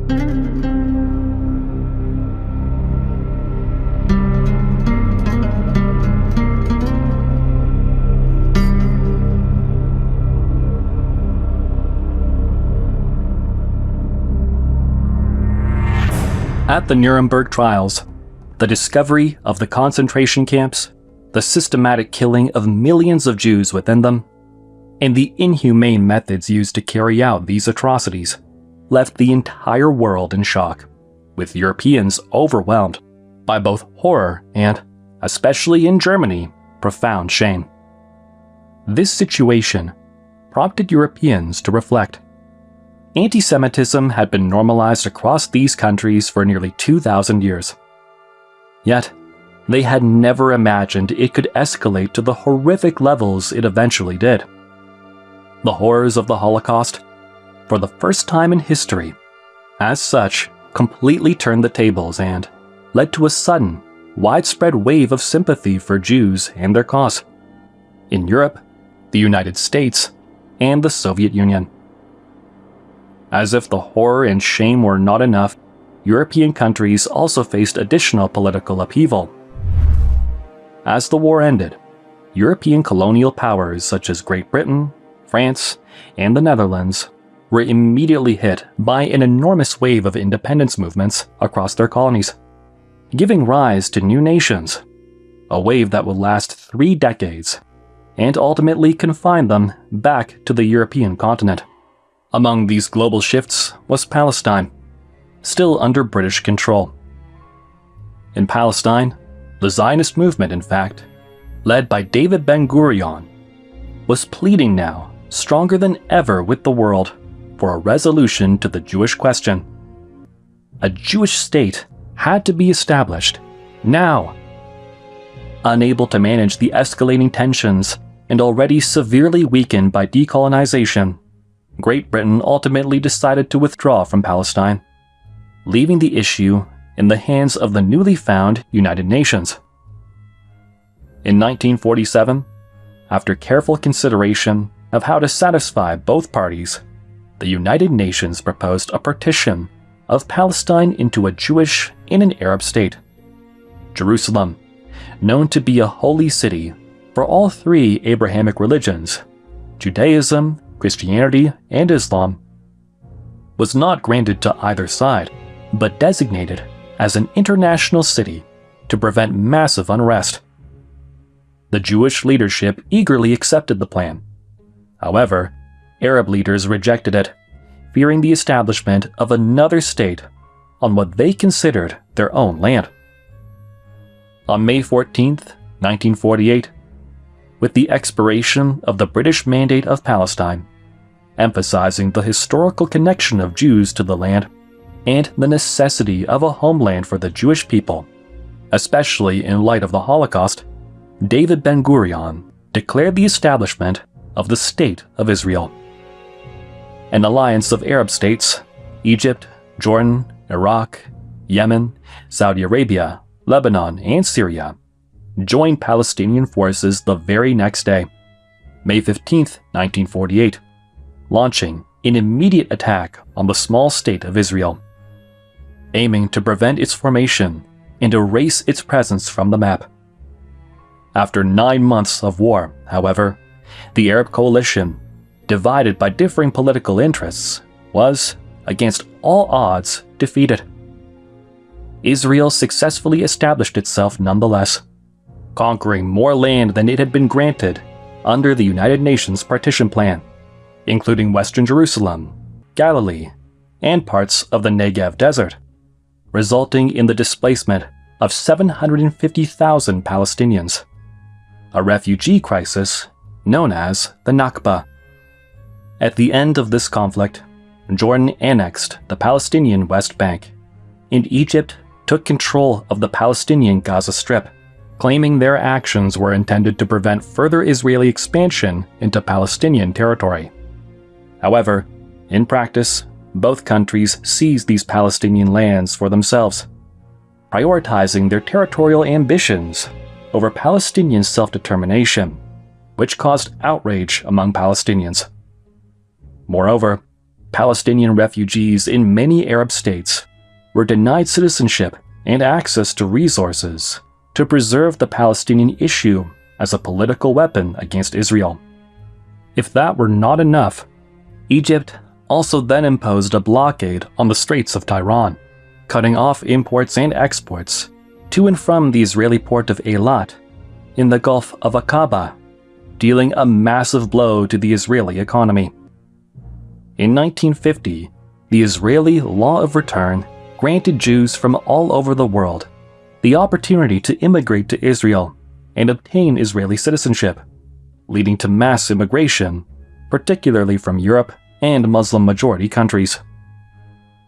At the Nuremberg trials, the discovery of the concentration camps, the systematic killing of millions of Jews within them, and the inhumane methods used to carry out these atrocities left the entire world in shock, with Europeans overwhelmed by both horror and, especially in Germany, profound shame. This situation prompted Europeans to reflect. Anti-Semitism had been normalized across these countries for nearly 2,000 years. Yet, they had never imagined it could escalate to the horrific levels it eventually did. The horrors of the Holocaust, for the first time in history, as such, completely turned the tables and led to a sudden, widespread wave of sympathy for Jews and their cause in Europe, the United States, and the Soviet Union. As if the horror and shame were not enough, European countries also faced additional political upheaval. As the war ended, European colonial powers such as Great Britain, France, and the Netherlands were immediately hit by an enormous wave of independence movements across their colonies, giving rise to new nations, a wave that would last 3 decades and ultimately confine them back to the European continent. Among these global shifts was Palestine, still under British control. In Palestine, the Zionist movement, in fact, led by David Ben-Gurion, was pleading now, stronger than ever with the world, for a resolution to the Jewish question. A Jewish state had to be established, now. Unable to manage the escalating tensions and already severely weakened by decolonization, Great Britain ultimately decided to withdraw from Palestine, leaving the issue in the hands of the newly found United Nations. In 1947, after careful consideration of how to satisfy both parties, the United Nations proposed a partition of Palestine into a Jewish and an Arab state. Jerusalem, known to be a holy city for all 3 Abrahamic religions, Judaism, Christianity, and Islam, was not granted to either side, but designated as an international city to prevent massive unrest. The Jewish leadership eagerly accepted the plan. However, Arab leaders rejected it, fearing the establishment of another state on what they considered their own land. On May 14, 1948, with the expiration of the British Mandate of Palestine, emphasizing the historical connection of Jews to the land and the necessity of a homeland for the Jewish people, especially in light of the Holocaust, David Ben-Gurion declared the establishment of the State of Israel. An alliance of Arab states, Egypt, Jordan, Iraq, Yemen, Saudi Arabia, Lebanon, and Syria, joined Palestinian forces the very next day, May 15, 1948, launching an immediate attack on the small state of Israel, aiming to prevent its formation and erase its presence from the map. After 9 months of war, however, the Arab coalition, divided by differing political interests, was, against all odds, defeated. Israel successfully established itself nonetheless, conquering more land than it had been granted under the United Nations Partition Plan, including Western Jerusalem, Galilee, and parts of the Negev Desert, resulting in the displacement of 750,000 Palestinians, a refugee crisis known as the Nakba. At the end of this conflict, Jordan annexed the Palestinian West Bank, and Egypt took control of the Palestinian Gaza Strip, claiming their actions were intended to prevent further Israeli expansion into Palestinian territory. However, in practice, both countries seized these Palestinian lands for themselves, prioritizing their territorial ambitions over Palestinian self-determination, which caused outrage among Palestinians. Moreover, Palestinian refugees in many Arab states were denied citizenship and access to resources to preserve the Palestinian issue as a political weapon against Israel. If that were not enough, Egypt also then imposed a blockade on the Straits of Tiran, cutting off imports and exports to and from the Israeli port of Eilat in the Gulf of Aqaba, dealing a massive blow to the Israeli economy. In 1950, the Israeli Law of Return granted Jews from all over the world the opportunity to immigrate to Israel and obtain Israeli citizenship, leading to mass immigration, particularly from Europe and Muslim-majority countries.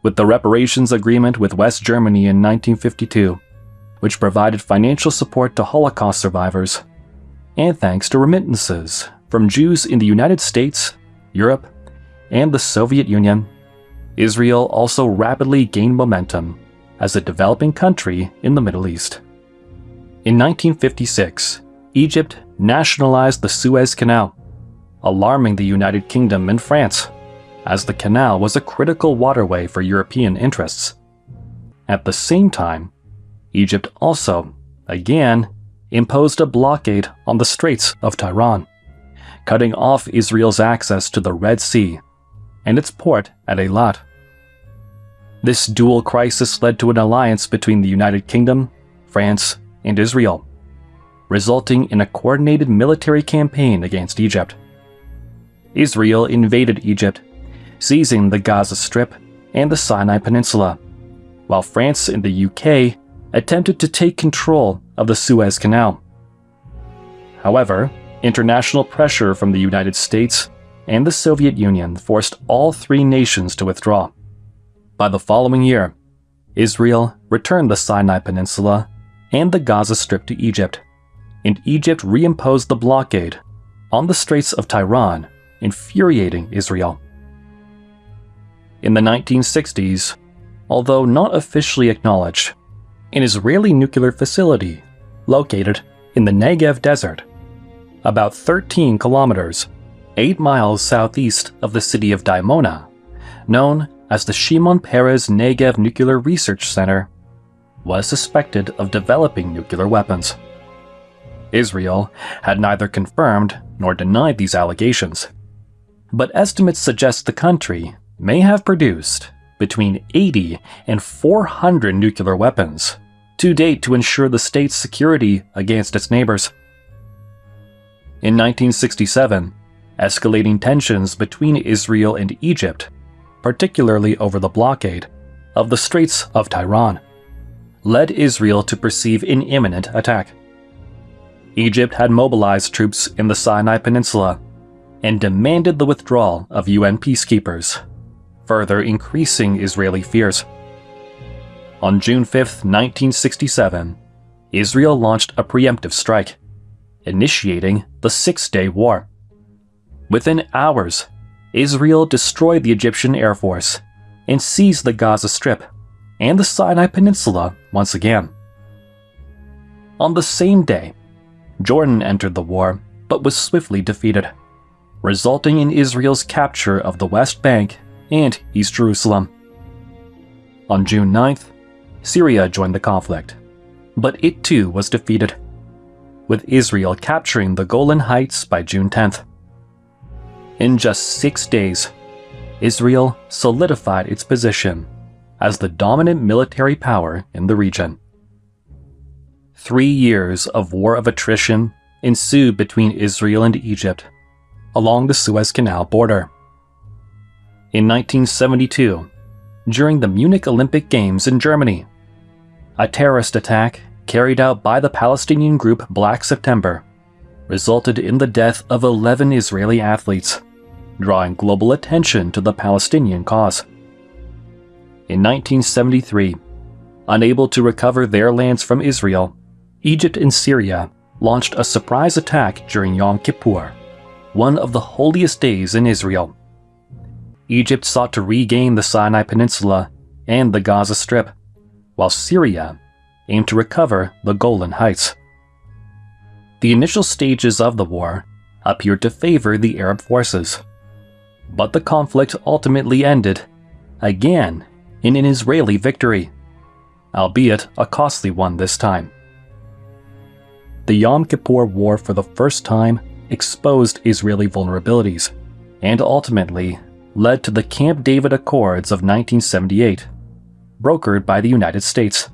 With the reparations agreement with West Germany in 1952, which provided financial support to Holocaust survivors, and thanks to remittances from Jews in the United States, Europe, and the Soviet Union, Israel also rapidly gained momentum as a developing country in the Middle East. In 1956, Egypt nationalized the Suez Canal, alarming the United Kingdom and France, as the canal was a critical waterway for European interests. At the same time, Egypt also, again, imposed a blockade on the Straits of Tiran, cutting off Israel's access to the Red Sea and its port at Eilat. This dual crisis led to an alliance between the United Kingdom, France, and Israel, resulting in a coordinated military campaign against Egypt. Israel invaded Egypt, seizing the Gaza Strip and the Sinai Peninsula, while France and the UK attempted to take control of the Suez Canal. However, international pressure from the United States and the Soviet Union forced all three nations to withdraw. By the following year, Israel returned the Sinai Peninsula and the Gaza Strip to Egypt, and Egypt reimposed the blockade on the Straits of Tiran, infuriating Israel. In the 1960s, although not officially acknowledged, an Israeli nuclear facility located in the Negev Desert, about 13 kilometers, 8 miles southeast of the city of Dimona, known as the Shimon Peres Negev Nuclear Research Center, was suspected of developing nuclear weapons. Israel had neither confirmed nor denied these allegations, but estimates suggest the country may have produced between 80 and 400 nuclear weapons to date to ensure the state's security against its neighbors. In 1967, escalating tensions between Israel and Egypt, particularly over the blockade of the Straits of Tiran, led Israel to perceive an imminent attack. Egypt had mobilized troops in the Sinai Peninsula and demanded the withdrawal of UN peacekeepers, further increasing Israeli fears. On June 5, 1967, Israel launched a preemptive strike, initiating the Six-Day War. Within hours, Israel destroyed the Egyptian Air Force and seized the Gaza Strip and the Sinai Peninsula once again. On the same day, Jordan entered the war but was swiftly defeated, resulting in Israel's capture of the West Bank and East Jerusalem. On June 9th, Syria joined the conflict, but it too was defeated, with Israel capturing the Golan Heights by June 10th. In just 6 days, Israel solidified its position as the dominant military power in the region. 3 years of war of attrition ensued between Israel and Egypt along the Suez Canal border. In 1972, during the Munich Olympic Games in Germany, a terrorist attack carried out by the Palestinian group Black September resulted in the death of 11 Israeli athletes, drawing global attention to the Palestinian cause. In 1973, unable to recover their lands from Israel, Egypt and Syria launched a surprise attack during Yom Kippur, one of the holiest days in Israel. Egypt sought to regain the Sinai Peninsula and the Gaza Strip, while Syria aimed to recover the Golan Heights. The initial stages of the war appeared to favor the Arab forces. But the conflict ultimately ended, again, in an Israeli victory, albeit a costly one this time. The Yom Kippur War for the first time exposed Israeli vulnerabilities, and ultimately led to the Camp David Accords of 1978, brokered by the United States.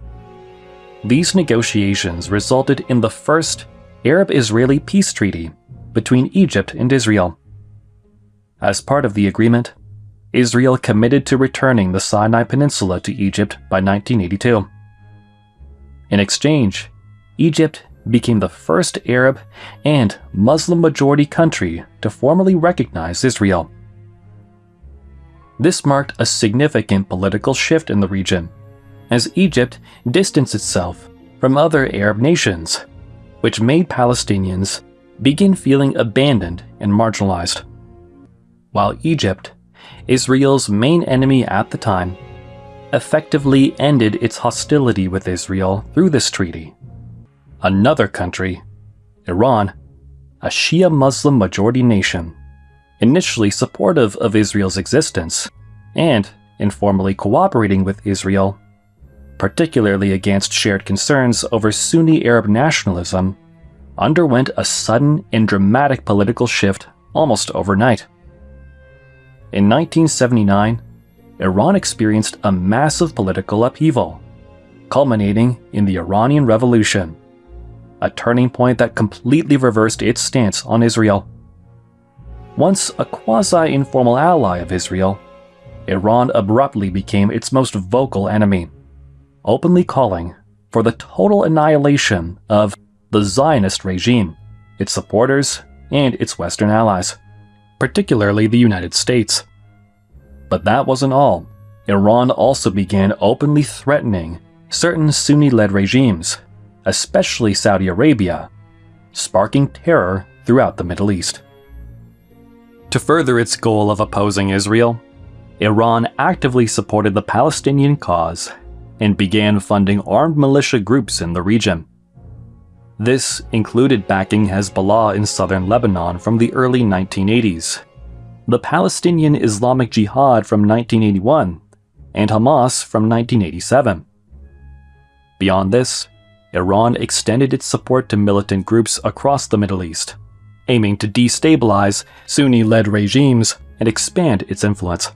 These negotiations resulted in the first Arab-Israeli peace treaty between Egypt and Israel. As part of the agreement, Israel committed to returning the Sinai Peninsula to Egypt by 1982. In exchange, Egypt became the first Arab and Muslim-majority country to formally recognize Israel. This marked a significant political shift in the region, as Egypt distanced itself from other Arab nations, which made Palestinians begin feeling abandoned and marginalized. While Egypt, Israel's main enemy at the time, effectively ended its hostility with Israel through this treaty, another country, Iran, a Shia Muslim majority nation, initially supportive of Israel's existence and informally cooperating with Israel, particularly against shared concerns over Sunni Arab nationalism, underwent a sudden and dramatic political shift almost overnight. In 1979, Iran experienced a massive political upheaval, culminating in the Iranian Revolution, a turning point that completely reversed its stance on Israel. Once a quasi-informal ally of Israel, Iran abruptly became its most vocal enemy, openly calling for the total annihilation of the Zionist regime, its supporters, and its Western allies, particularly the United States. But that wasn't all. Iran also began openly threatening certain Sunni-led regimes, especially Saudi Arabia, sparking terror throughout the Middle East. To further its goal of opposing Israel, Iran actively supported the Palestinian cause and began funding armed militia groups in the region. This included backing Hezbollah in southern Lebanon from the early 1980s, the Palestinian Islamic Jihad from 1981, and Hamas from 1987. Beyond this, Iran extended its support to militant groups across the Middle East, aiming to destabilize Sunni-led regimes and expand its influence.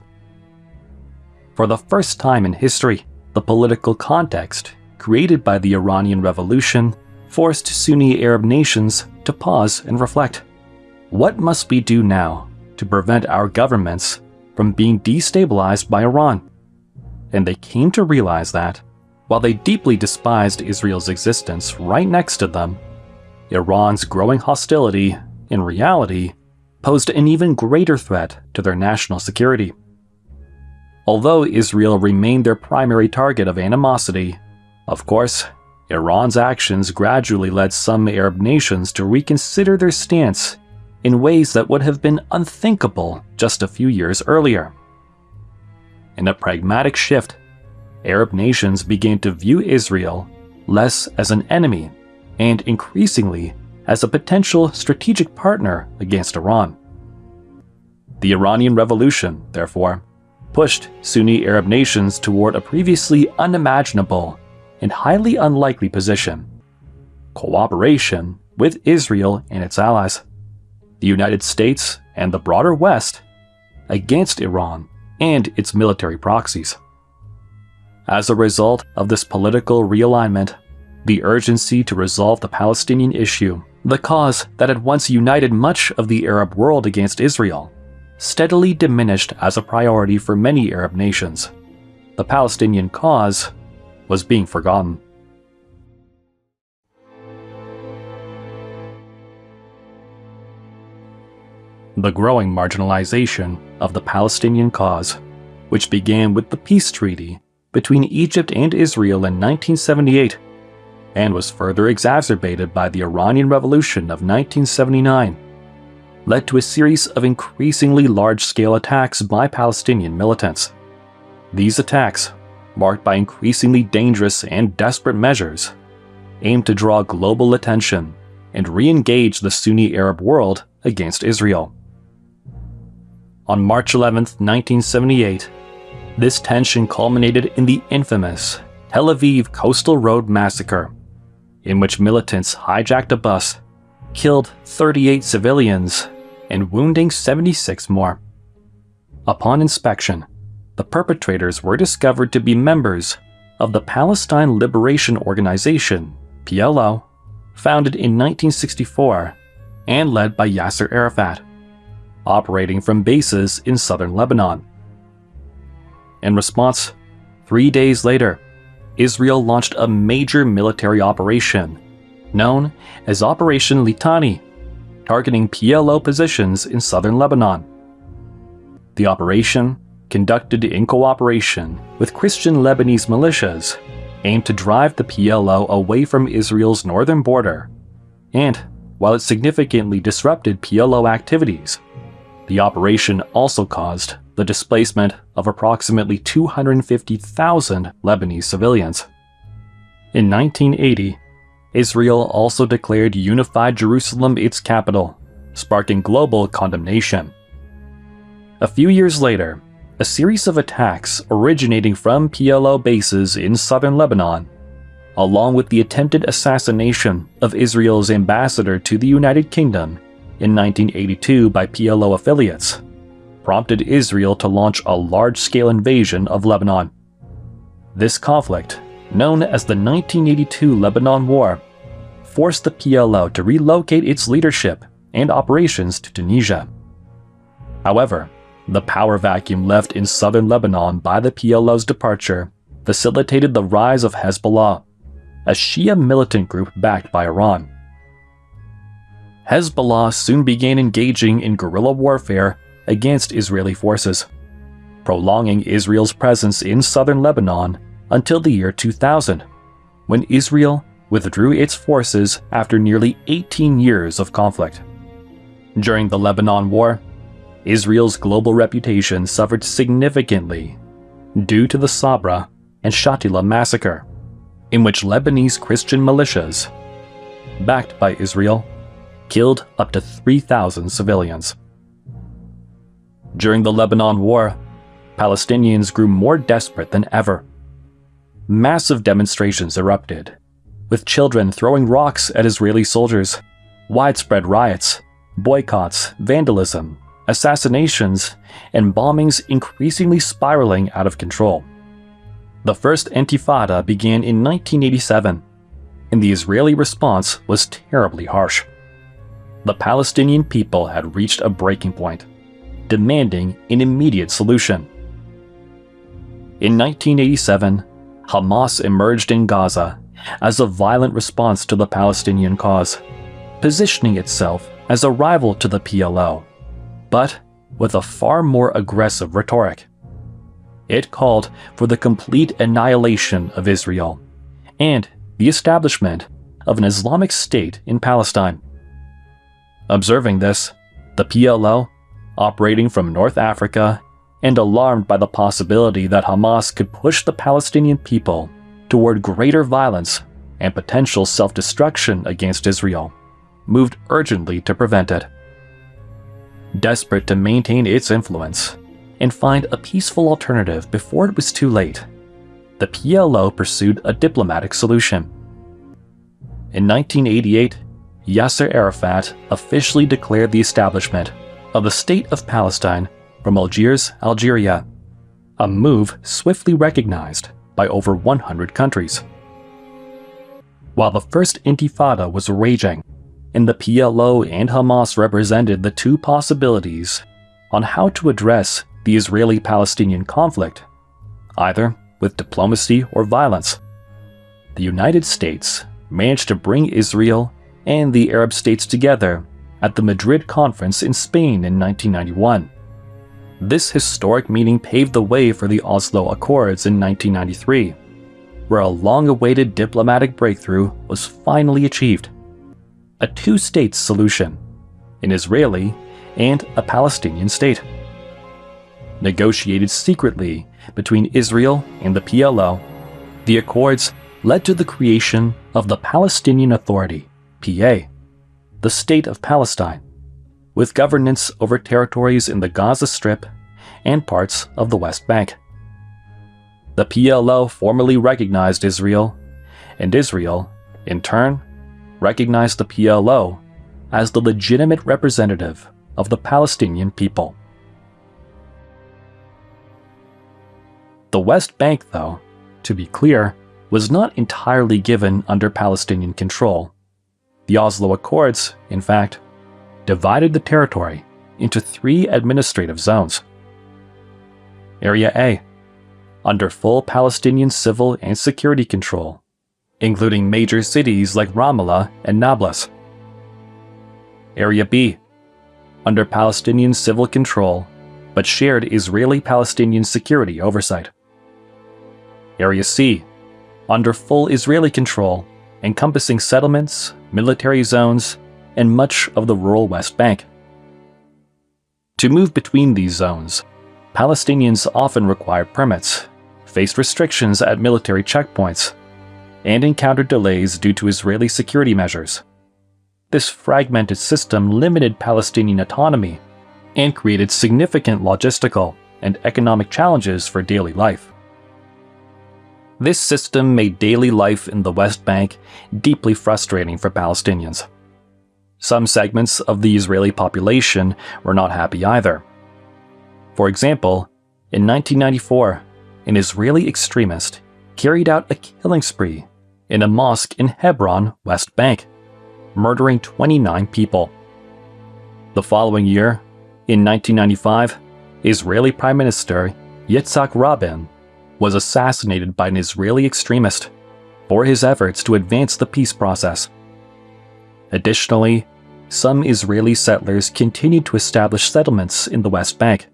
For the first time in history, the political context created by the Iranian Revolution forced Sunni Arab nations to pause and reflect. What must we do now to prevent our governments from being destabilized by Iran? And they came to realize that, while they deeply despised Israel's existence right next to them, Iran's growing hostility, in reality, posed an even greater threat to their national security. Although Israel remained their primary target of animosity, of course, Iran's actions gradually led some Arab nations to reconsider their stance in ways that would have been unthinkable just a few years earlier. In a pragmatic shift, Arab nations began to view Israel less as an enemy and increasingly as a potential strategic partner against Iran. The Iranian Revolution, therefore, pushed Sunni Arab nations toward a previously unimaginable and highly unlikely position: cooperation with Israel and its allies, the United States and the broader West, against Iran and its military proxies. As a result of this political realignment, the urgency to resolve the Palestinian issue, the cause that had once united much of the Arab world against Israel, steadily diminished as a priority for many Arab nations. The Palestinian cause was being forgotten. The growing marginalization of the Palestinian cause, which began with the peace treaty between Egypt and Israel in 1978, and was further exacerbated by the Iranian Revolution of 1979, led to a series of increasingly large-scale attacks by Palestinian militants. These attacks, marked by increasingly dangerous and desperate measures, aimed to draw global attention and re-engage the Sunni Arab world against Israel. On March 11, 1978, this tension culminated in the infamous Tel Aviv Coastal Road Massacre, in which militants hijacked a bus, killed 38 civilians, and wounding 76 more. Upon inspection, the perpetrators were discovered to be members of the Palestine Liberation Organization, PLO, founded in 1964 and led by Yasser Arafat, operating from bases in southern Lebanon. In response, 3 days later, Israel launched a major military operation known as Operation Litani, targeting PLO positions in southern Lebanon. The operation, conducted in cooperation with Christian Lebanese militias, aimed to drive the PLO away from Israel's northern border, and while it significantly disrupted PLO activities, the operation also caused the displacement of approximately 250,000 Lebanese civilians. In 1980, Israel also declared unified Jerusalem its capital, sparking global condemnation. A few years later, a series of attacks originating from PLO bases in southern Lebanon, along with the attempted assassination of Israel's ambassador to the United Kingdom in 1982 by PLO affiliates, prompted Israel to launch a large-scale invasion of Lebanon. This conflict, known as the 1982 Lebanon War, forced the PLO to relocate its leadership and operations to Tunisia. However, the power vacuum left in southern Lebanon by the PLO's departure facilitated the rise of Hezbollah, a Shia militant group backed by Iran. Hezbollah soon began engaging in guerrilla warfare against Israeli forces, prolonging Israel's presence in southern Lebanon until the year 2000, when Israel withdrew its forces after nearly 18 years of conflict. During the Lebanon War, Israel's global reputation suffered significantly due to the Sabra and Shatila massacre, in which Lebanese Christian militias, backed by Israel, killed up to 3,000 civilians. During the Lebanon War, Palestinians grew more desperate than ever. Massive demonstrations erupted, with children throwing rocks at Israeli soldiers, widespread riots, boycotts, vandalism, assassinations, and bombings increasingly spiraling out of control. The first Intifada began in 1987, and the Israeli response was terribly harsh. The Palestinian people had reached a breaking point, demanding an immediate solution. In 1987, Hamas emerged in Gaza as a violent response to the Palestinian cause, positioning itself as a rival to the PLO, but with a far more aggressive rhetoric. It called for the complete annihilation of Israel and the establishment of an Islamic state in Palestine. Observing this, the PLO, operating from North Africa and alarmed by the possibility that Hamas could push the Palestinian people toward greater violence and potential self-destruction against Israel, moved urgently to prevent it. Desperate to maintain its influence and find a peaceful alternative before it was too late, the PLO pursued a diplomatic solution. In 1988, Yasser Arafat officially declared the establishment of the State of Palestine from Algiers, Algeria, a move swiftly recognized by over 100 countries. While the First Intifada was raging, and the PLO and Hamas represented the two possibilities on how to address the Israeli-Palestinian conflict, either with diplomacy or violence, the United States managed to bring Israel and the Arab states together at the Madrid Conference in Spain in 1991. This historic meeting paved the way for the Oslo Accords in 1993, where a long-awaited diplomatic breakthrough was finally achieved. A two-state solution, an Israeli and a Palestinian state. Negotiated secretly between Israel and the PLO, the Accords led to the creation of the Palestinian Authority, PA, the State of Palestine, with governance over territories in the Gaza Strip and parts of the West Bank. The PLO formally recognized Israel, and Israel, in turn, recognized the PLO as the legitimate representative of the Palestinian people. The West Bank, though, to be clear, was not entirely given under Palestinian control. The Oslo Accords, in fact, divided the territory into 3 administrative zones. Area A, under full Palestinian civil and security control, including major cities like Ramallah and Nablus. Area B, under Palestinian civil control, but shared Israeli-Palestinian security oversight. Area C, under full Israeli control, encompassing settlements, military zones, and much of the rural West Bank. To move between these zones, Palestinians often required permits, faced restrictions at military checkpoints, and encountered delays due to Israeli security measures. This fragmented system limited Palestinian autonomy and created significant logistical and economic challenges for daily life. This system made daily life in the West Bank deeply frustrating for Palestinians. Some segments of the Israeli population were not happy either. For example, in 1994, an Israeli extremist carried out a killing spree in a mosque in Hebron, West Bank, murdering 29 people. The following year, in 1995, Israeli Prime Minister Yitzhak Rabin was assassinated by an Israeli extremist for his efforts to advance the peace process. Additionally, some Israeli settlers continued to establish settlements in the West Bank,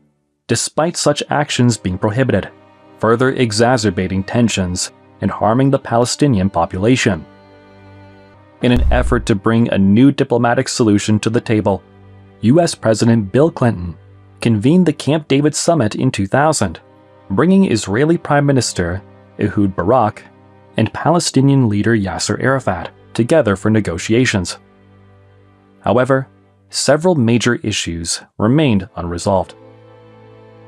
despite such actions being prohibited, further exacerbating tensions and harming the Palestinian population. In an effort to bring a new diplomatic solution to the table, US President Bill Clinton convened the Camp David Summit in 2000, bringing Israeli Prime Minister Ehud Barak and Palestinian leader Yasser Arafat together for negotiations. However, several major issues remained unresolved.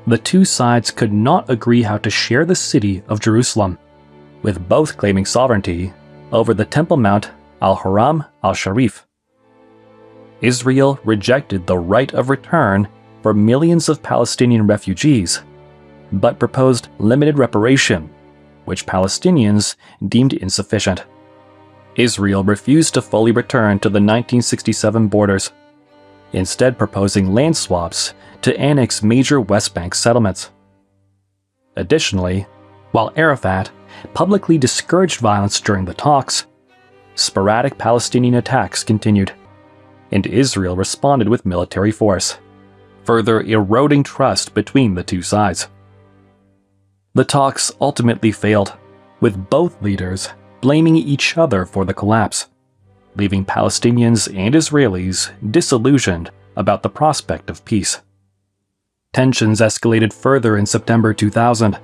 The two sides could not agree how to share the city of Jerusalem, with both claiming sovereignty over the Temple Mount al-Haram al-Sharif. Israel rejected the right of return for millions of Palestinian refugees, but proposed limited reparation, which Palestinians deemed insufficient. Israel refused to fully return to the 1967 borders, instead proposing land swaps to annex major West Bank settlements. Additionally, while Arafat publicly discouraged violence during the talks, sporadic Palestinian attacks continued, and Israel responded with military force, further eroding trust between the two sides. The talks ultimately failed, with both leaders blaming each other for the collapse, leaving Palestinians and Israelis disillusioned about the prospect of peace. Tensions escalated further in September 2000,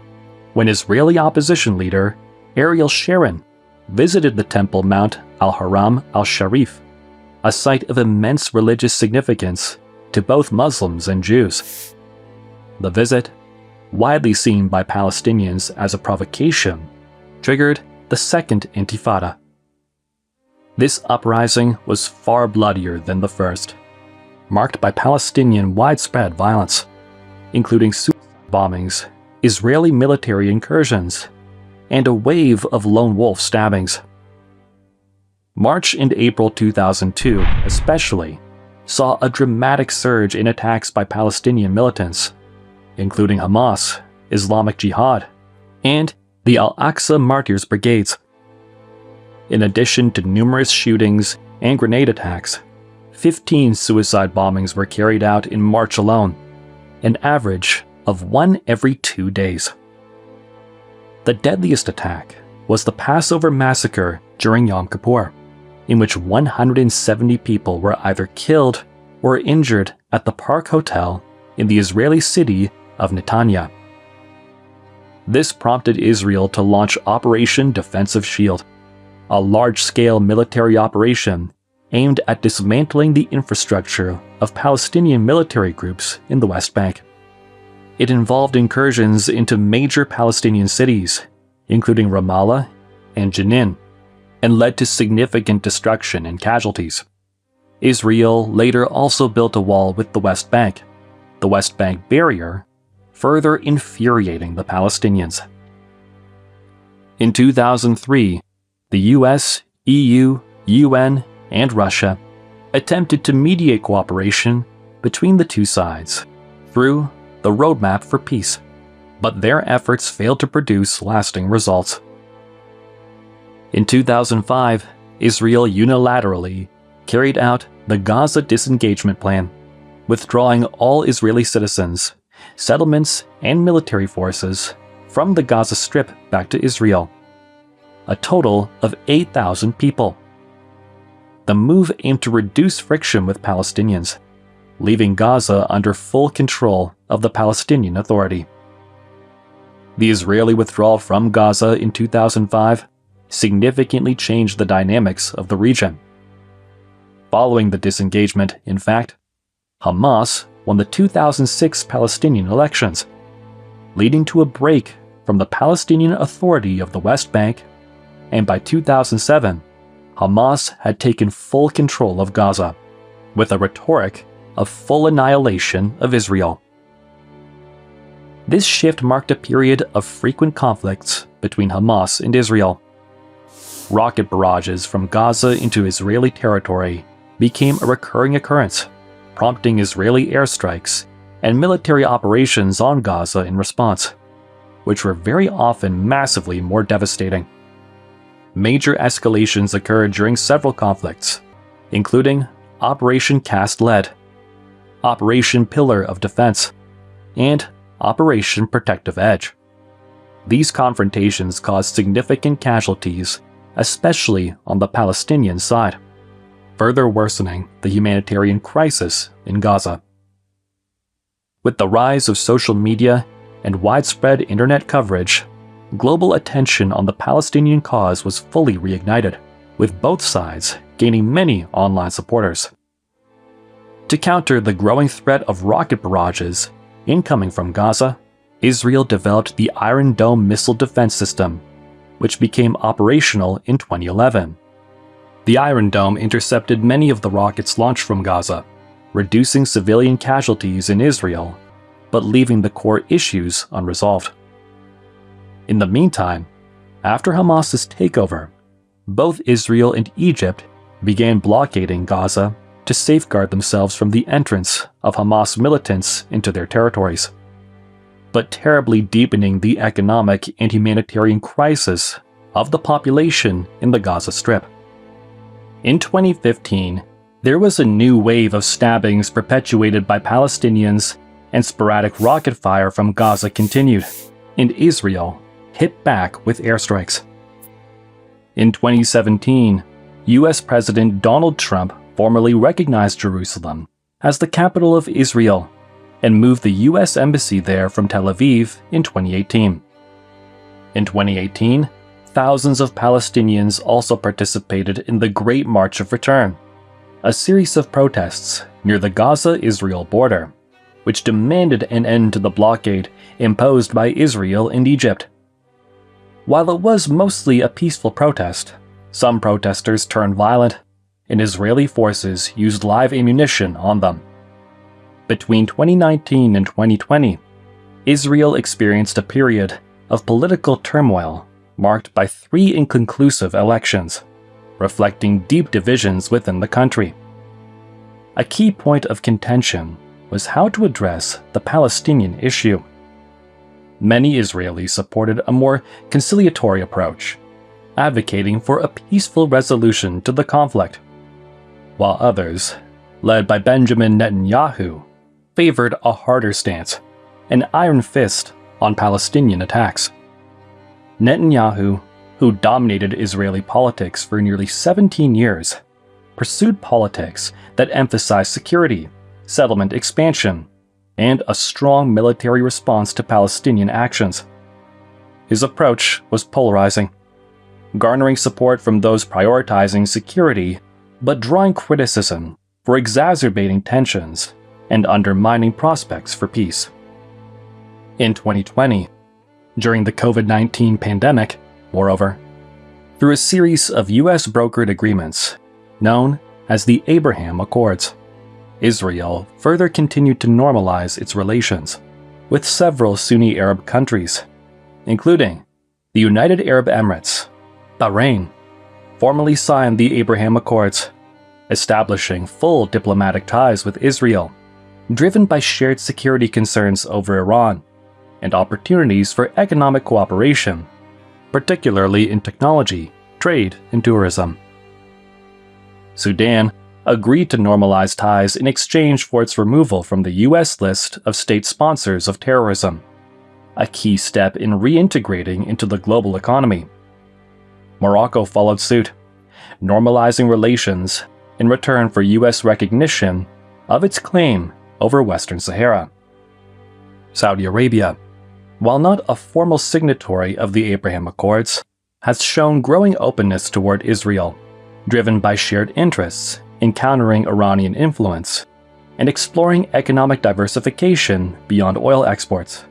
when Israeli opposition leader Ariel Sharon visited the Temple Mount al-Haram al-Sharif, a site of immense religious significance to both Muslims and Jews. The visit, widely seen by Palestinians as a provocation, triggered the Second Intifada. This uprising was far bloodier than the first, marked by Palestinian widespread violence, including suicide bombings, Israeli military incursions, and a wave of lone wolf stabbings. March and April 2002 especially saw a dramatic surge in attacks by Palestinian militants, including Hamas, Islamic Jihad, and the Al-Aqsa Martyrs Brigades. In addition to numerous shootings and grenade attacks, 15 suicide bombings were carried out in March alone, an average of 1 every 2 days. The deadliest attack was the Passover massacre during Yom Kippur, in which 170 people were either killed or injured at the Park Hotel in the Israeli city of Netanya. This prompted Israel to launch Operation Defensive Shield, a large-scale military operation aimed at dismantling the infrastructure of Palestinian military groups in the West Bank. It involved incursions into major Palestinian cities, including Ramallah and Jenin, and led to significant destruction and casualties. Israel later also built a wall with the West Bank barrier, further infuriating the Palestinians. In 2003, the US, EU, UN, and Russia attempted to mediate cooperation between the two sides through the Roadmap for Peace, but their efforts failed to produce lasting results. In 2005, Israel unilaterally carried out the Gaza Disengagement Plan, withdrawing all Israeli citizens, settlements, and military forces from the Gaza Strip back to Israel, a total of 8,000 people. The move aimed to reduce friction with Palestinians, leaving Gaza under full control of the Palestinian Authority. The Israeli withdrawal from Gaza in 2005 significantly changed the dynamics of the region. Following the disengagement, in fact, Hamas won the 2006 Palestinian elections, leading to a break from the Palestinian Authority of the West Bank, and by 2007, Hamas had taken full control of Gaza, with a rhetoric of full annihilation of Israel. This shift marked a period of frequent conflicts between Hamas and Israel. Rocket barrages from Gaza into Israeli territory became a recurring occurrence, prompting Israeli airstrikes and military operations on Gaza in response, which were very often massively more devastating. Major escalations occurred during several conflicts, including Operation Cast Lead, Operation Pillar of Defense, and Operation Protective Edge. These confrontations caused significant casualties, especially on the Palestinian side, further worsening the humanitarian crisis in Gaza. With the rise of social media and widespread internet coverage, global attention on the Palestinian cause was fully reignited, with both sides gaining many online supporters. To counter the growing threat of rocket barrages incoming from Gaza, Israel developed the Iron Dome missile defense system, which became operational in 2011. The Iron Dome intercepted many of the rockets launched from Gaza, reducing civilian casualties in Israel, but leaving the core issues unresolved. In the meantime, after Hamas's takeover, both Israel and Egypt began blockading Gaza to safeguard themselves from the entrance of Hamas militants into their territories, but terribly deepening the economic and humanitarian crisis of the population in the Gaza Strip. In 2015, there was a new wave of stabbings perpetuated by Palestinians, and sporadic rocket fire from Gaza continued, and Israel hit back with airstrikes. In 2017, US President Donald Trump formally recognized Jerusalem as the capital of Israel and moved the US Embassy there from Tel Aviv in 2018. In 2018, thousands of Palestinians also participated in the Great March of Return, a series of protests near the Gaza-Israel border, which demanded an end to the blockade imposed by Israel and Egypt. While it was mostly a peaceful protest, some protesters turned violent, and Israeli forces used live ammunition on them. Between 2019 and 2020, Israel experienced a period of political turmoil marked by 3 inconclusive elections, reflecting deep divisions within the country. A key point of contention was how to address the Palestinian issue. Many Israelis supported a more conciliatory approach, advocating for a peaceful resolution to the conflict, while others, led by Benjamin Netanyahu, favored a harder stance, an iron fist on Palestinian attacks. Netanyahu, who dominated Israeli politics for nearly 17 years, pursued politics that emphasized security, settlement expansion, and a strong military response to Palestinian actions. His approach was polarizing, garnering support from those prioritizing security but drawing criticism for exacerbating tensions and undermining prospects for peace. In 2020, during the COVID-19 pandemic, moreover, through a series of US brokered agreements known as the Abraham Accords, Israel further continued to normalize its relations with several Sunni Arab countries, including the United Arab Emirates. Bahrain formally signed the Abraham Accords, establishing full diplomatic ties with Israel, driven by shared security concerns over Iran and opportunities for economic cooperation, particularly in technology, trade, and tourism. Sudan agreed to normalize ties in exchange for its removal from the US list of state sponsors of terrorism, a key step in reintegrating into the global economy. Morocco followed suit, normalizing relations in return for US recognition of its claim over Western Sahara. Saudi Arabia, while not a formal signatory of the Abraham Accords, has shown growing openness toward Israel, driven by shared interests in countering Iranian influence and exploring economic diversification beyond oil exports,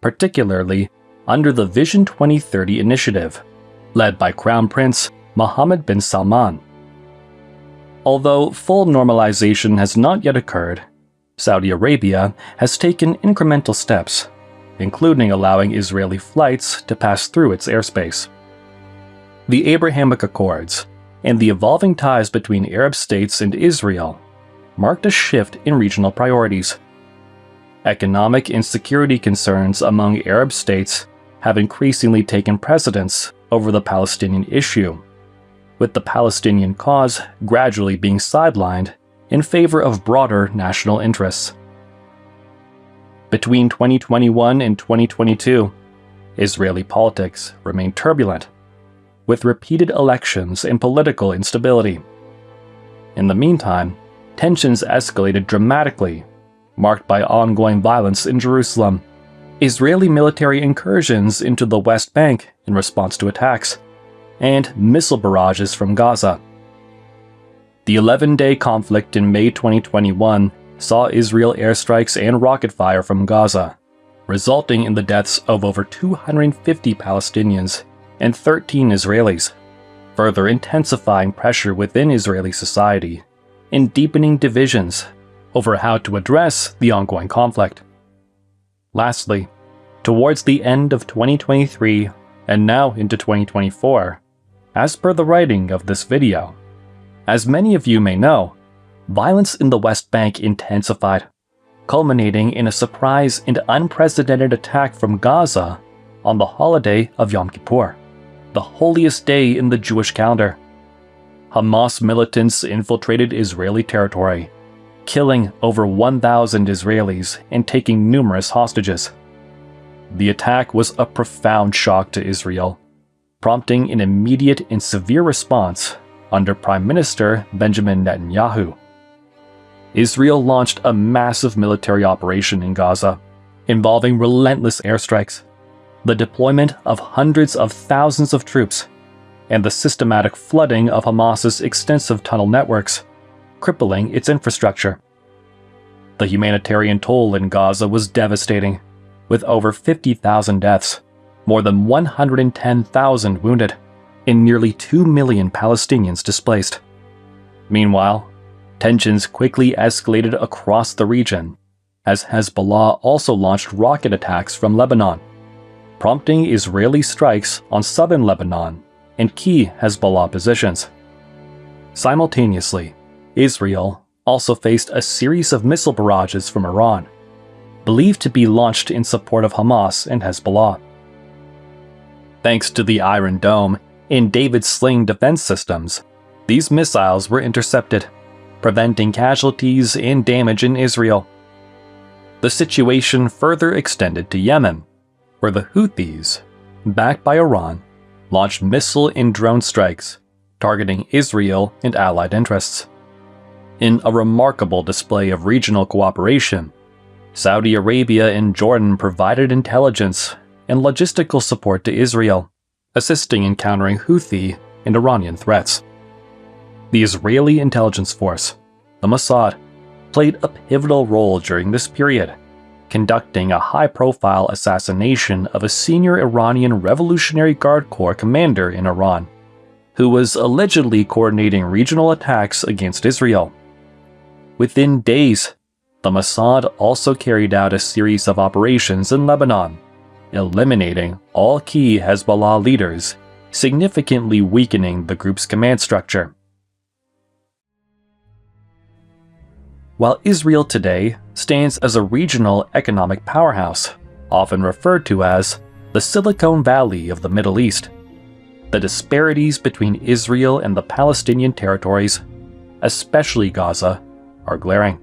particularly under the Vision 2030 initiative, led by Crown Prince Mohammed bin Salman. Although full normalization has not yet occurred, Saudi Arabia has taken incremental steps, including allowing Israeli flights to pass through its airspace. The Abrahamic Accords and the evolving ties between Arab states and Israel marked a shift in regional priorities. Economic and security concerns among Arab states have increasingly taken precedence over the Palestinian issue, with the Palestinian cause gradually being sidelined in favor of broader national interests. Between 2021 and 2022, Israeli politics remained turbulent, with repeated elections and political instability. In the meantime, tensions escalated dramatically, marked by ongoing violence in Jerusalem, Israeli military incursions into the West Bank in response to attacks, and missile barrages from Gaza. The 11-day conflict in May 2021 saw Israel airstrikes and rocket fire from Gaza, resulting in the deaths of over 250 Palestinians and 13 Israelis, further intensifying pressure within Israeli society and deepening divisions over how to address the ongoing conflict. Lastly, towards the end of 2023 and now into 2024, as per the writing of this video, as many of you may know, violence in the West Bank intensified, culminating in a surprise and unprecedented attack from Gaza on the holiday of Yom Kippur, the holiest day in the Jewish calendar. Hamas militants infiltrated Israeli territory, killing over 1,000 Israelis and taking numerous hostages. The attack was a profound shock to Israel, prompting an immediate and severe response under Prime Minister Benjamin Netanyahu. Israel launched a massive military operation in Gaza, involving relentless airstrikes, the deployment of hundreds of thousands of troops, and the systematic flooding of Hamas's extensive tunnel networks, crippling its infrastructure. The humanitarian toll in Gaza was devastating, with over 50,000 deaths, more than 110,000 wounded, and nearly 2 million Palestinians displaced. Meanwhile, tensions quickly escalated across the region, as Hezbollah also launched rocket attacks from Lebanon, prompting Israeli strikes on southern Lebanon and key Hezbollah positions. Simultaneously, Israel also faced a series of missile barrages from Iran, believed to be launched in support of Hamas and Hezbollah. Thanks to the Iron Dome and David Sling defense systems, these missiles were intercepted, preventing casualties and damage in Israel. The situation further extended to Yemen, where the Houthis, backed by Iran, launched missile and drone strikes, targeting Israel and allied interests. In a remarkable display of regional cooperation, Saudi Arabia and Jordan provided intelligence and logistical support to Israel, assisting in countering Houthi and Iranian threats. The Israeli intelligence force, the Mossad, played a pivotal role during this period, conducting a high-profile assassination of a senior Iranian Revolutionary Guard Corps commander in Iran, who was allegedly coordinating regional attacks against Israel. Within days, the Mossad also carried out a series of operations in Lebanon, eliminating all key Hezbollah leaders, significantly weakening the group's command structure. While Israel today stands as a regional economic powerhouse, often referred to as the Silicon Valley of the Middle East, the disparities between Israel and the Palestinian territories, especially Gaza, are glaring.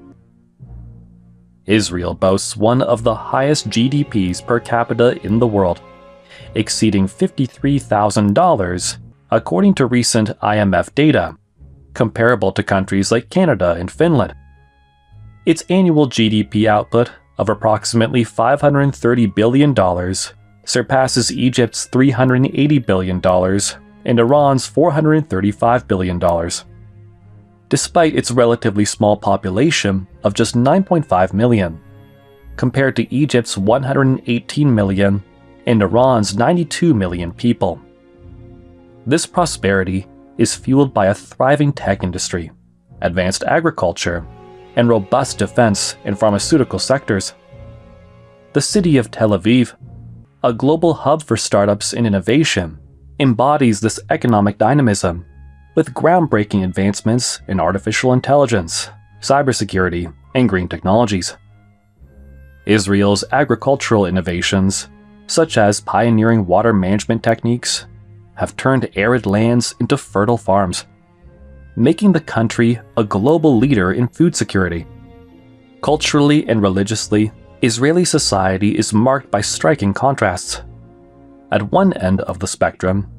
Israel boasts one of the highest GDPs per capita in the world, exceeding $53,000 according to recent IMF data, comparable to countries like Canada and Finland. Its annual GDP output of approximately $530 billion surpasses Egypt's $380 billion and Iran's $435 billion. Despite its relatively small population of just 9.5 million, compared to Egypt's 118 million and Iran's 92 million people. This prosperity is fueled by a thriving tech industry, advanced agriculture, and robust defense and pharmaceutical sectors. The city of Tel Aviv, a global hub for startups and innovation, embodies this economic dynamism with groundbreaking advancements in artificial intelligence, cybersecurity, and green technologies. Israel's agricultural innovations, such as pioneering water management techniques, have turned arid lands into fertile farms, making the country a global leader in food security. Culturally and religiously, Israeli society is marked by striking contrasts. At one end of the spectrum,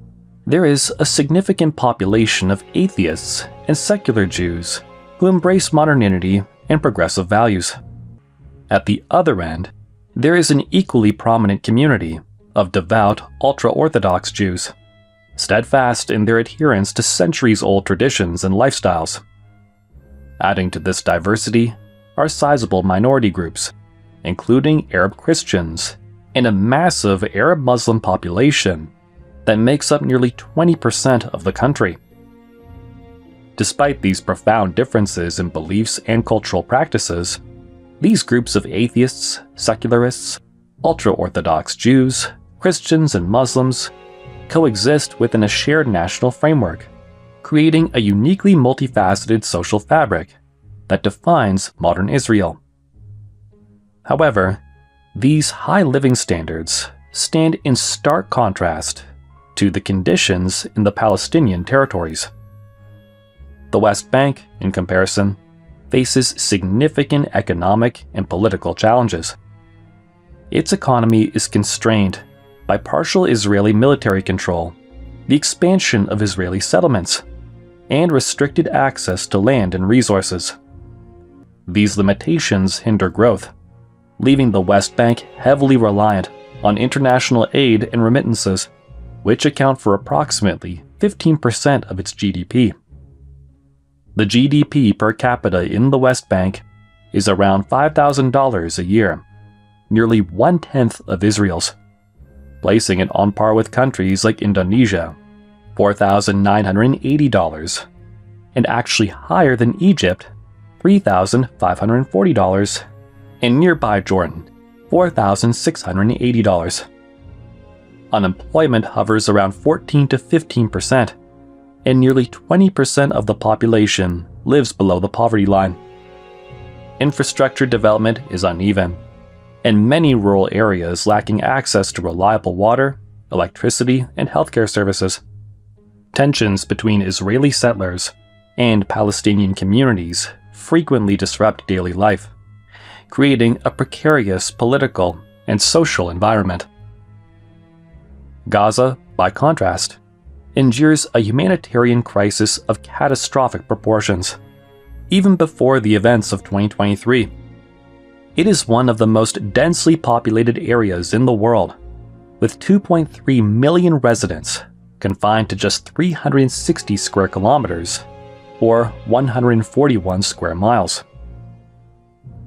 there is a significant population of atheists and secular Jews who embrace modernity and progressive values. At the other end, there is an equally prominent community of devout, ultra-Orthodox Jews, steadfast in their adherence to centuries-old traditions and lifestyles. Adding to this diversity are sizable minority groups, including Arab Christians and a massive Arab Muslim population that makes up nearly 20% of the country. Despite these profound differences in beliefs and cultural practices, these groups of atheists, secularists, ultra-Orthodox Jews, Christians, and Muslims coexist within a shared national framework, creating a uniquely multifaceted social fabric that defines modern Israel. However, these high living standards stand in stark contrast to the conditions in the Palestinian territories. The West Bank, in comparison, faces significant economic and political challenges. Its economy is constrained by partial Israeli military control, the expansion of Israeli settlements, and restricted access to land and resources. These limitations hinder growth, leaving the West Bank heavily reliant on international aid and remittances, which account for approximately 15% of its GDP. The GDP per capita in the West Bank is around $5,000 a year, nearly 1/10 of Israel's, placing it on par with countries like Indonesia, $4,980, and actually higher than Egypt, $3,540, and nearby Jordan, $4,680. Unemployment hovers around 14 to 15%, and nearly 20% of the population lives below the poverty line. Infrastructure development is uneven, and many rural areas lacking access to reliable water, electricity, and healthcare services. Tensions between Israeli settlers and Palestinian communities frequently disrupt daily life, creating a precarious political and social environment. Gaza, by contrast, endures a humanitarian crisis of catastrophic proportions, even before the events of 2023. It is one of the most densely populated areas in the world, with 2.3 million residents confined to just 360 square kilometers, or 141 square miles.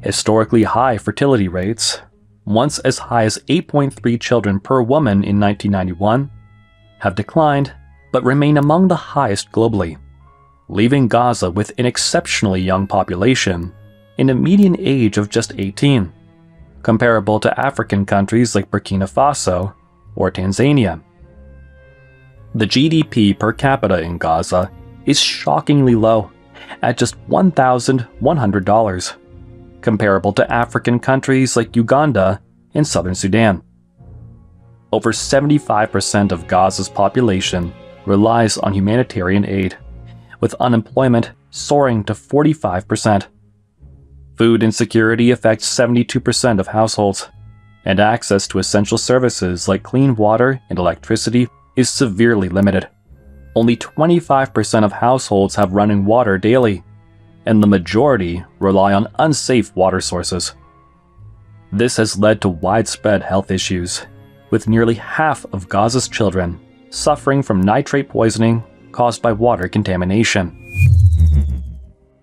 Historically high fertility rates, once as high as 8.3 children per woman in 1991, have declined but remain among the highest globally, leaving Gaza with an exceptionally young population in a median age of just 18, comparable to African countries like Burkina Faso or Tanzania. The GDP per capita in Gaza is shockingly low at just $1,100, comparable to African countries like Uganda and Southern Sudan. Over 75% of Gaza's population relies on humanitarian aid, with unemployment soaring to 45%. Food insecurity affects 72% of households, and access to essential services like clean water and electricity is severely limited. Only 25% of households have running water daily, and the majority rely on unsafe water sources. This has led to widespread health issues, with nearly half of Gaza's children suffering from nitrate poisoning caused by water contamination.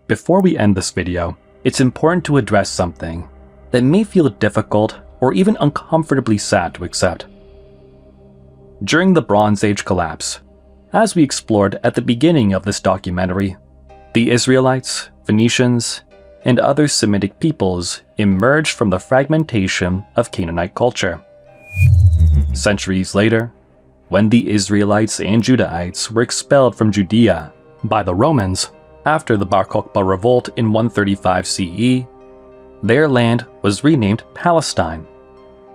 Before we end this video, it's important to address something that may feel difficult or even uncomfortably sad to accept. During the Bronze Age collapse, as we explored at the beginning of this documentary, the Israelites, Phoenicians, and other Semitic peoples emerged from the fragmentation of Canaanite culture. Centuries later, when the Israelites and Judahites were expelled from Judea by the Romans after the Bar Kokhba revolt in 135 CE, their land was renamed Palestine,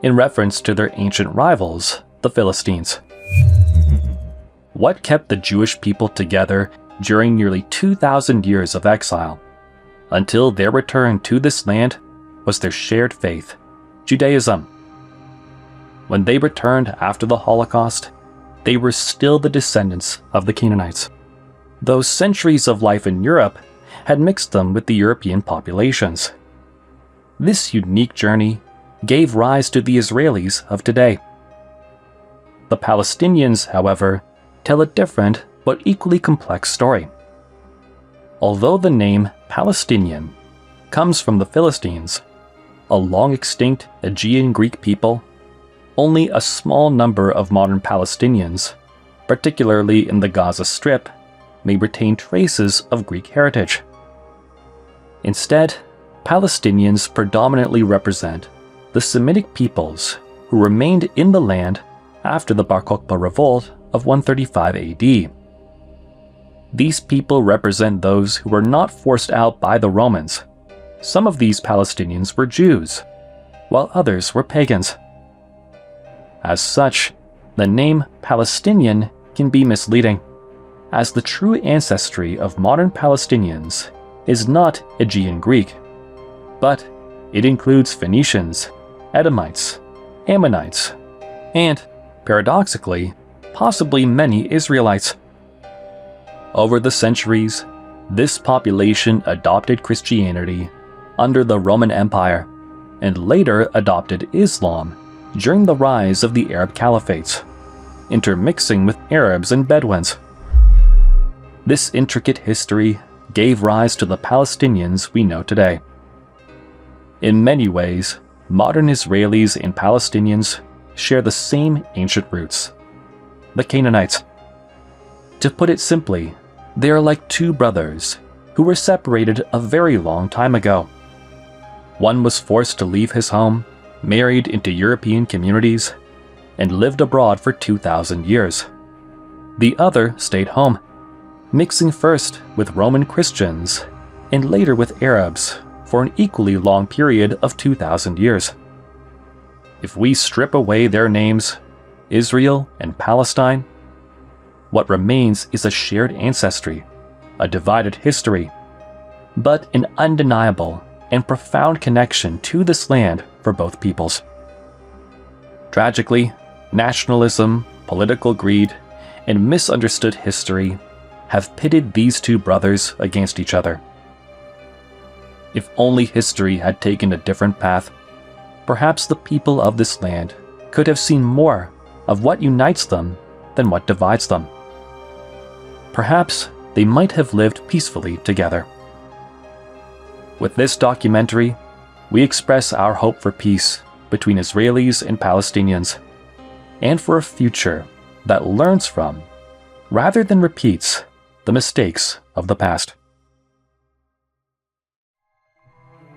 in reference to their ancient rivals, the Philistines. What kept the Jewish people together during nearly 2,000 years of exile, until their return to this land, was their shared faith, Judaism. When they returned after the Holocaust, they were still the descendants of the Canaanites, though centuries of life in Europe had mixed them with the European populations. This unique journey gave rise to the Israelis of today. The Palestinians, however, tell a different but equally complex story. Although the name Palestinian comes from the Philistines, a long-extinct Aegean Greek people, only a small number of modern Palestinians, particularly in the Gaza Strip, may retain traces of Greek heritage. Instead, Palestinians predominantly represent the Semitic peoples who remained in the land after the Bar Kokhba revolt of 135 AD. These people represent those who were not forced out by the Romans. Some of these Palestinians were Jews, while others were pagans. As such, the name Palestinian can be misleading, as the true ancestry of modern Palestinians is not Aegean Greek, but it includes Phoenicians, Edomites, Ammonites, and, paradoxically, possibly many Israelites. Over the centuries, this population adopted Christianity under the Roman Empire and later adopted Islam during the rise of the Arab caliphates, intermixing with Arabs and Bedouins. This intricate history gave rise to the Palestinians we know today. In many ways, modern Israelis and Palestinians share the same ancient roots: the Canaanites. To put it simply, they are like two brothers who were separated a very long time ago. One was forced to leave his home, married into European communities, and lived abroad for 2,000 years. The other stayed home, mixing first with Roman Christians and later with Arabs for an equally long period of 2,000 years. If we strip away their names, Israel and Palestine, what remains is a shared ancestry, a divided history, but an undeniable and profound connection to this land for both peoples. Tragically, nationalism, political greed, and misunderstood history have pitted these two brothers against each other. If only history had taken a different path, perhaps the people of this land could have seen more of what unites them than what divides them. Perhaps they might have lived peacefully together. With this documentary, we express our hope for peace between Israelis and Palestinians, and for a future that learns from, rather than repeats, the mistakes of the past.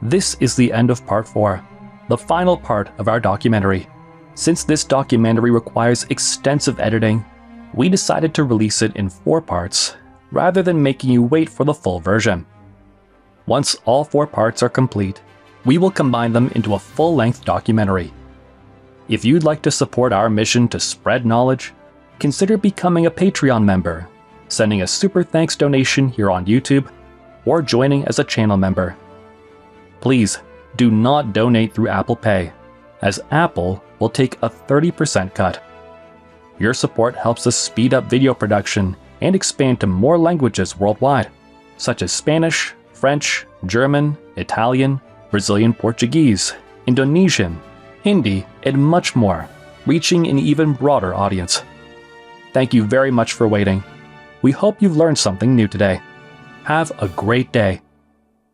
This is the end of part 4, the final part of our documentary. Since this documentary requires extensive editing, we decided to release it in 4 parts, rather than making you wait for the full version. Once all 4 parts are complete, we will combine them into a full-length documentary. If you'd like to support our mission to spread knowledge, consider becoming a Patreon member, sending a super thanks donation here on YouTube, or joining as a channel member. Please do not donate through Apple Pay, as Apple will take a 30% cut. Your support helps us speed up video production and expand to more languages worldwide, such as Spanish, French, German, Italian, Brazilian Portuguese, Indonesian, Hindi, and much more, reaching an even broader audience. Thank you very much for waiting. We hope you've learned something new today. Have a great day.